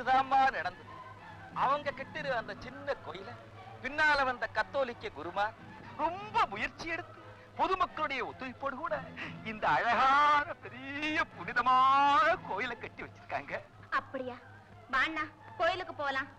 இதுதான்மா நடந்தது. அவங்க கிட்ட அந்த சின்ன கோயில பின்னால வந்த கத்தோலிக்க குருமார் ரொம்ப முயற்சி எடுத்து பொதுமக்களுடைய ஒத்துழைப்போடு கூட இந்த அழகான பெரிய புனிதமான கோயிலை கட்டி வச்சிருக்காங்க. அப்படியா? வாண்ணா கோயிலுக்கு போலாம்.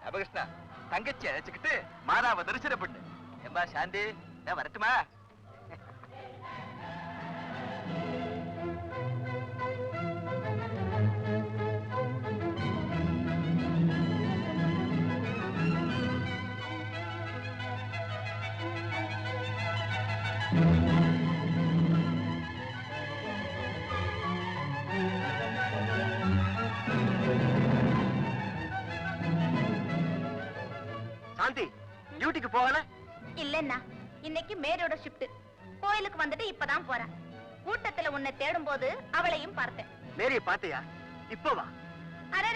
அபகிருஷ்ணா, தங்கச்சி அழைச்சுக்கிட்டு மாதாவை தரிசனம் பண்ணு. எம்மா சாந்தி, நான் வரட்டுமா? சாந்தி, டியூட்டிக்கு போகல? இல்லன்னா இன்னைக்கு மேரியோட ஷிஃப்ட். கோயிலுக்கு வந்துட்டு இப்பதான் போறேன். கூட்டத்துல உன்னை தேடும் போது அவளையும் பார்த்தேன். மேரிய பாத்தியா? இப்பவா? அரே,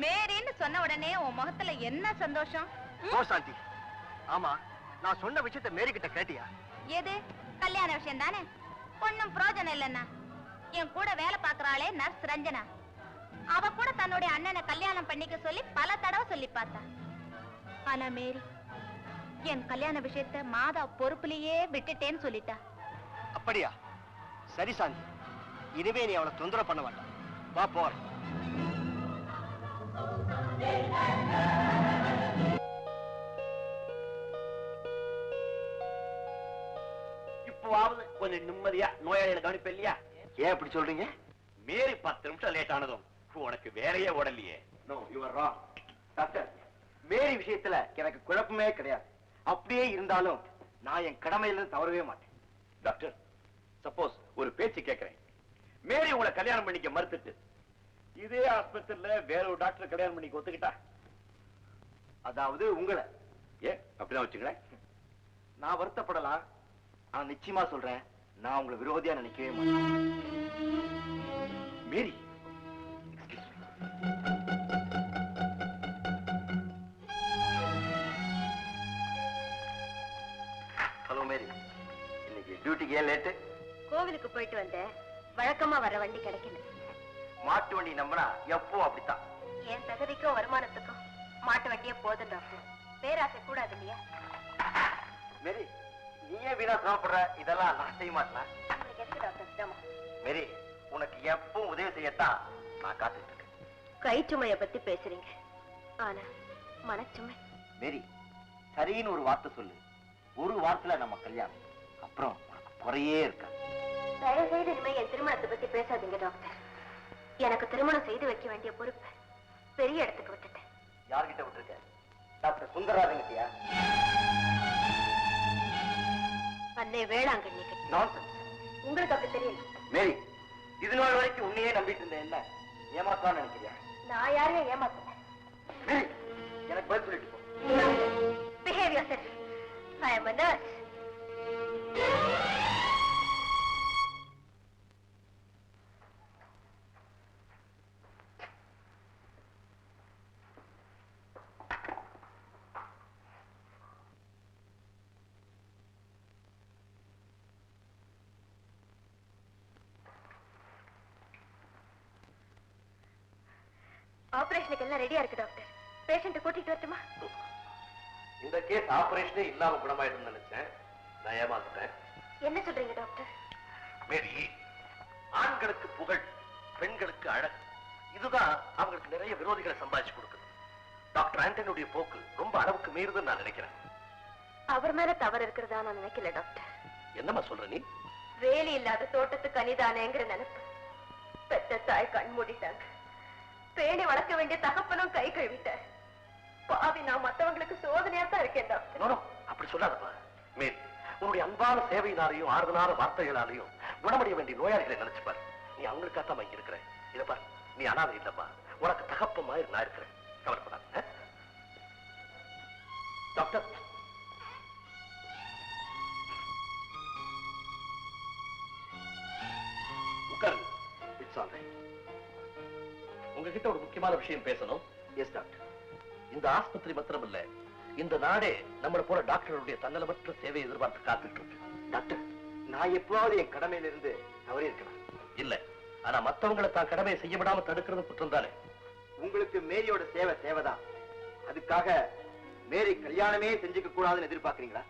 மேரின்னு சொன்ன உடனே உன் முகத்துல என்ன சந்தோஷம்? ஓ சாந்தி, ஆமா, நான் சொன்ன விஷயத்தை மேரி கிட்ட கேட்டியா? எது? கல்யாண விஷயம் தானே. ஒன்னும் பிரயோஜனம் இல்லைன்னா. என் கூட வேலை பாக்குறாளே நர்ஸ் ரஞ்சனா, அவ கூட தன்னுடைய அண்ணனை கல்யாணம் பண்ணிக்க சொல்லி பல தடவை சொல்லி பார்த்தா. ஆனா மேரி என் கல்யாண விஷயத்தை மாதா பொறுப்புலயே விட்டுட்டேன்னு சொல்லிட்டா. அப்படியா? சரி சாந்தி, இனிமே நீ அவளை தொந்தரவு பண்ண வேண்டாம். வா போற. இப்பவாவது கொஞ்சம் நிம்மதியா நோயாளிகளை கவனிப்ப இல்லையா? ஏன் இப்படி சொல்றீங்க? மேரி 10 நிமிஷம் லேட் ஆனதும் உனக்கு வேலையே ஓடலையே. No, you are wrong. Doctor, Mary விஷயத்துல எனக்கு குழப்பமே கிடையாது. அப்படியே இருந்தாலும் நான் என் கடமையில தவறவே மாட்டேன். டாக்டர், சப்போஸ் ஒரு பேச்சு கேட்கிறேன். மேரி உங்களை கல்யாணம் பண்ணிக்க மறுத்துட்டு இதே ஆஸ்பத்திரியில வேற ஒரு டாக்டர் கல்யாணம் பண்ணிக்க ஒத்துக்கிட்டா? அதாவது உங்களை. ஏன் அப்படிதான் வச்சுக்கிறேன்? நான் வருத்தப்படலாம், ஆனா நிச்சயமா சொல்றேன், நான் உங்களை விரோதியா நினைக்கவே மாட்டேன். மேரி, ஹலோ மேரி, இன்னைக்கு டியூட்டிக்கு ஏன் லேட்டு? கோவிலுக்கு போயிட்டு வந்தேன். வழக்கமா வர வண்டி கிடைக்கல. மாட்டு வண்டி நம்பினா எப்போ அப்படித்தான். என் தகுதிக்கும் வருமானத்துக்கும் மாட்டு வண்டியே போதும் டாக்டர். பேராசை கூடாது இல்லையா? மேரி, நீயே வீணா சிரமப்படுற, இதெல்லாம் நான் செய்ய மாட்டேன். உங்களுக்கு எதுக்கு டாக்டர் சிரமம்? மேரி, உனக்கு எப்பவும் உதவி செய்யத்தான் நான் காத்துட்டு இருக்கேன். கை சுமைய பத்தி பேசுறீங்க, ஆனா மனச்சுமை. மேரி, சரின்னு ஒரு வார்த்தை சொல்லு. ஒரு வாரத்துல நம்ம கல்யாணம், அப்புறம் உனக்கு குறையே இருக்க. தயவு செய்து இனிமே என் திருமணத்தை பத்தி பேசாதீங்க டாக்டர். எனக்கு திருமணம் செய்து வைக்க வேண்டிய பொறுப்பு பெரிய இடத்துக்கு விட்டுட்டேன். யார்கிட்ட விட்டுருக்க? டாக்டர் சுந்தரராஜன் கிட்டயா? அன்னை வேளாங்கண்ணி கிட்ட. நான்சென்ஸ். உங்களுக்கு அப்படி தெரியல. மேரி, இது நாள் வரைக்கும் உன்னையே நம்பிட்டு இருந்தேன். என்ன ஏமாத்தான் நினைக்கிறியா? நான் யாரையும் ஏமாத்தல. மேரி, எனக்கு பதில் சொல்லிட்டு போ. Behave yourself. I am a nurse. ஆபரேஷனுக்கு எல்லாம் ரெடியா இருக்கு டாக்டர். பேஷண்ட் கூட்டிட்டு வரட்டுமா? இந்த கேஸ் ஆபரேஷனே இல்லாம குணமாயிடும் நினைச்சேன். நான் ஏமாத்துட்டேன். என்ன சொல்றீங்க டாக்டர்? மேரி, ஆண்களுக்கு புகழ், பெண்களுக்கு அழகு, இதுதான் அவங்களுக்கு நிறைய விரோதிகளை சம்பாதிச்சு கொடுக்குது. டாக்டர் ஆண்டனியுடைய போக்கு ரொம்ப அளவுக்கு மீறுதுன்னு நான் நினைக்கிறேன். அவர் மேல தவறு இருக்கிறதா நான் நினைக்கல டாக்டர். என்னம்மா சொல்ற நீ? வேலி இல்லாத தோட்டத்துக்கு அனிதானேங்கிற நினைப்பு. பெத்த தாய் கண் மூடிட்டாங்க. பேணி வளர்க்க வேண்டிய தகப்பனும் கை கழுவிட்டார். பாவி, நான் மத்தவங்களுக்கு சோதனையா தான் இருக்கேன் டாக்டர். அப்படி சொல்லாதப்பா. மேரி, உன்னுடைய அன்பான சேவையினாலையும் ஆறுதலான வார்த்தைகளாலையும் குணமடைய வேண்டிய நோயாளிகளை நினைச்சுப்பாரு. நீ அவங்களுக்காத்தான் வாங்கி இருக்கிற. இதப்பா, நீ அனாதை இல்லப்பா. உனக்கு தகப்ப மாதிரி நான் இருக்கிறேன். கவலைப்படாத டாக்டர். உட்காருங்க. It's all right. உங்ககிட்ட ஒரு முக்கியமான விஷயம் பேசணும். Yes doctor. இந்த ஆஸ்பத்திரி மாத்திரம் இல்ல, இந்த நாடே நம்மள போல டாக்டருடைய தன்னலமற்ற சேவை எதிர்பார்த்து காத்துட்டு இருக்கு. டாக்டர், நான் எப்பவாவது என் கடமையில இருந்து தவறி இருக்கிறேன்? இல்ல, ஆனா மத்தவங்களை தான் கடமையை செய்ய விடாம தடுக்கிறது குற்றம் தானே. உங்களுக்கு மேரியோட சேவை தேவைதான். அதுக்காக மேரி கல்யாணமே செஞ்சுக்க கூடாதுன்னு எதிர்பார்க்கறீங்களா?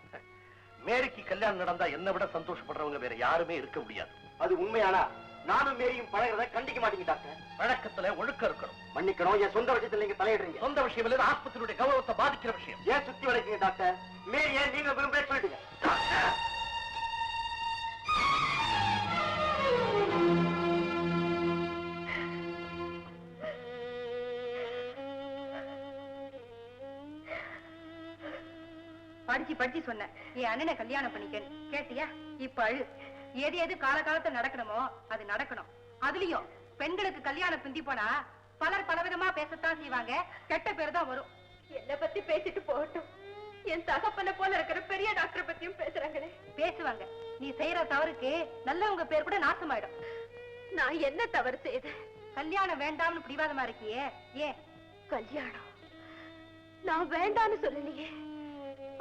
மேரிக்கு கல்யாணம் நடந்தா என்ன விட சந்தோஷப்படுறவங்க வேற யாருமே இருக்க முடியாது. அது உண்மையானா நானும் மேரியும் பழகிறத கண்டிக்க மாட்டீங்க டாக்டர். வழக்கத்துல ஒழுக்கம் இருக்கணும். மன்னிக்கணும், என் சொந்த விஷயத்துல நீங்க தலையிடுறீங்க. சொந்த விஷயம் இல்ல, ஆஸ்பத்திரியுடைய கௌரவத்தை பாதிக்கிற விஷயம். ஏன் சுத்தி வளைக்கீங்க டாக்டர்? மேரி ஏன் நீங்க விரும்பவே சொல்லிட்டீங்க. படிச்சு சொன்ன என் அண்ணனை கல்யாணம் பண்ணிக்க கேட்டியா? இப்ப அழு. எது எது காலகாலத்துல நடக்கணுமோ அது நடக்கணும். அதுலயும் பெண்களுக்கு கல்யாணம் பிந்தி போனா பலர் பலவிதமா பேசத்தான் செய்வாங்க, கெட்ட பேர் தான் வரும். என்ன பத்தி பேசிட்டு போகட்டும். என் தகப்பன போல இருக்கிற பெரிய டாக்டர் பத்தியும் பேசுறாங்களே. பேசுவாங்க. நீ செய்யற தவறுக்கு நல்லவங்க பேர் கூட நாசமாயிடும். நான் என்ன தவறு செய்தேன்? கல்யாணம் வேண்டாம்னு பிடிவாதமா இருக்கியே, ஏன்? கல்யாணம் நான் வேண்டான்னு சொல்லலையே.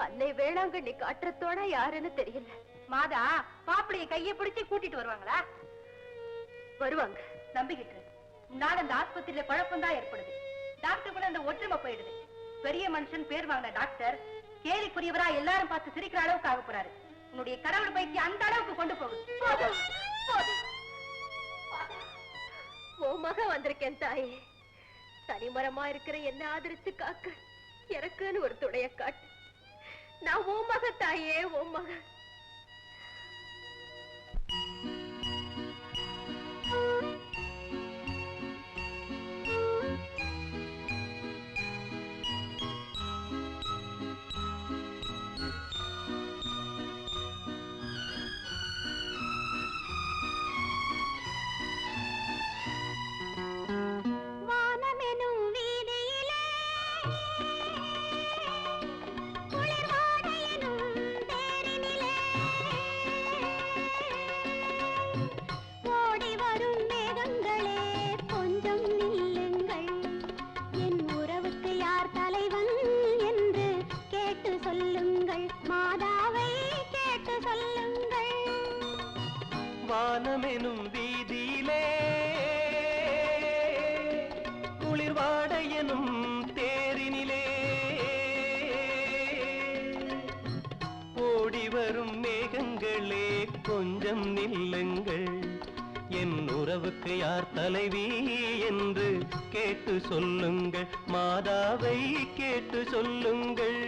அன்னை வேளாங்கண்ணி காட்டுறதோட யாருன்னு தெரியல. மாதா பாப்பிளைய கைய பிடிச்சு கூட்டிட்டு வருவாங்களா? வருவாங்க. நம்பிக்கிட்டு நான் அந்த ஆஸ்பத்திரியில குழப்பம் தான் ஏற்படுது. டாக்டர் கூட அந்த ஒற்றுமை போயிடுது. பெரிய மனுஷன் பேர் வாங்கின டாக்டர் கேலிக்குரியவரா எல்லாரும் பார்த்து சிரிக்கிற அளவுக்கு ஆக போறாரு. உன்னுடைய கடவுள் பயிற்சி அந்த அளவுக்கு கொண்டு போகுது. ஓ மக வந்திருக்கேன் தாயே. தனிமரமா இருக்கிற என்ன ஆதரிச்சு காக்க எனக்குன்னு ஒரு துணைய காட்டு. நான் ஓ மக தாயே, ஓ மக. வானமெனும் வீதியிலே குளிர்வாடையனும் தேரினிலே ஓடி வரும் மேகங்களே கொஞ்சம் நில்லுங்கள். என் உறவுக்கு யார் தலைவி என்று கேட்டு சொல்லுங்கள். மாதாவை கேட்டு சொல்லுங்கள்.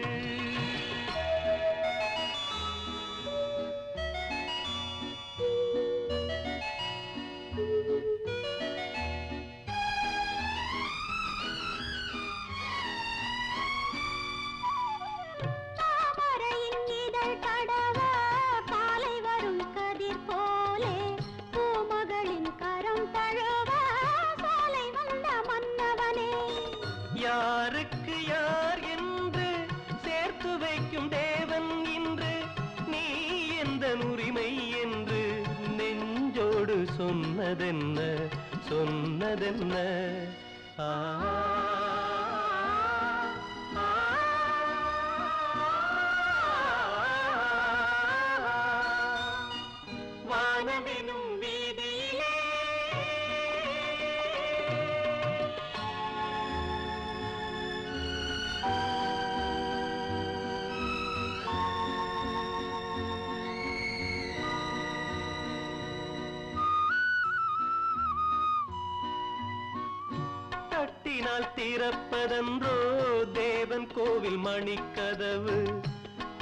யாருக்கு யார் என்று சேர்த்து வைக்கும் தேவன் இன்று நீ எந்த உரிமை என்று நெஞ்சோடு சொன்னதென்ன சொன்னதென்ன. வானமெனும் வீதியிலே தட்டினால் திறப்பதென்றோ தேவன் கோவில் மணிக்கதவு.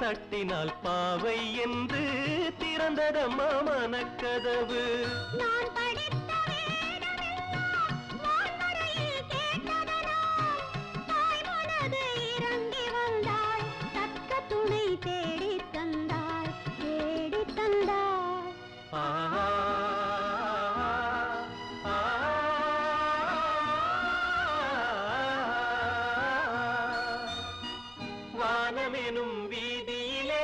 தட்டினால் பாவை என்று திறந்ததம்மா மனக்கதவு. நான் படித்த வேதமெல்லாம் வான்மழையில் கேட்டதனால் தாய் மனது இறங்கி வந்தாள். தக்க துணை தேடித் தந்தாள், தேடித் தந்தாள். வானமெனும் வீதியிலே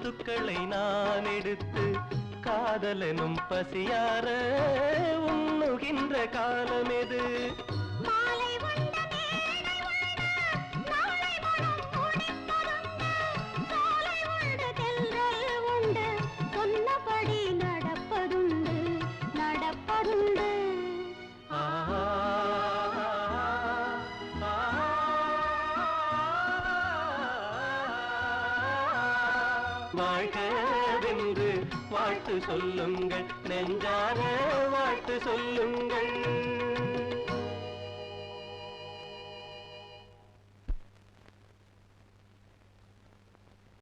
முத்துக்களை நான் எடுத்து காதலனும் பசியார உண்ணுகின்ற காலம் எது? மாலை உண்ட மேடை உண்டு, நாளை மனம் துடிப்பதுண்டு, சோலை உண்டு, தென்றல் உண்டு, சொன்னபடி நடப்பதுண்டு, நடப்பதுண்டு. வாழ்கவென்று வாழ்த்து சொல்லுங்கள், நெஞ்சார வாழ்த்து சொல்லுங்கள்.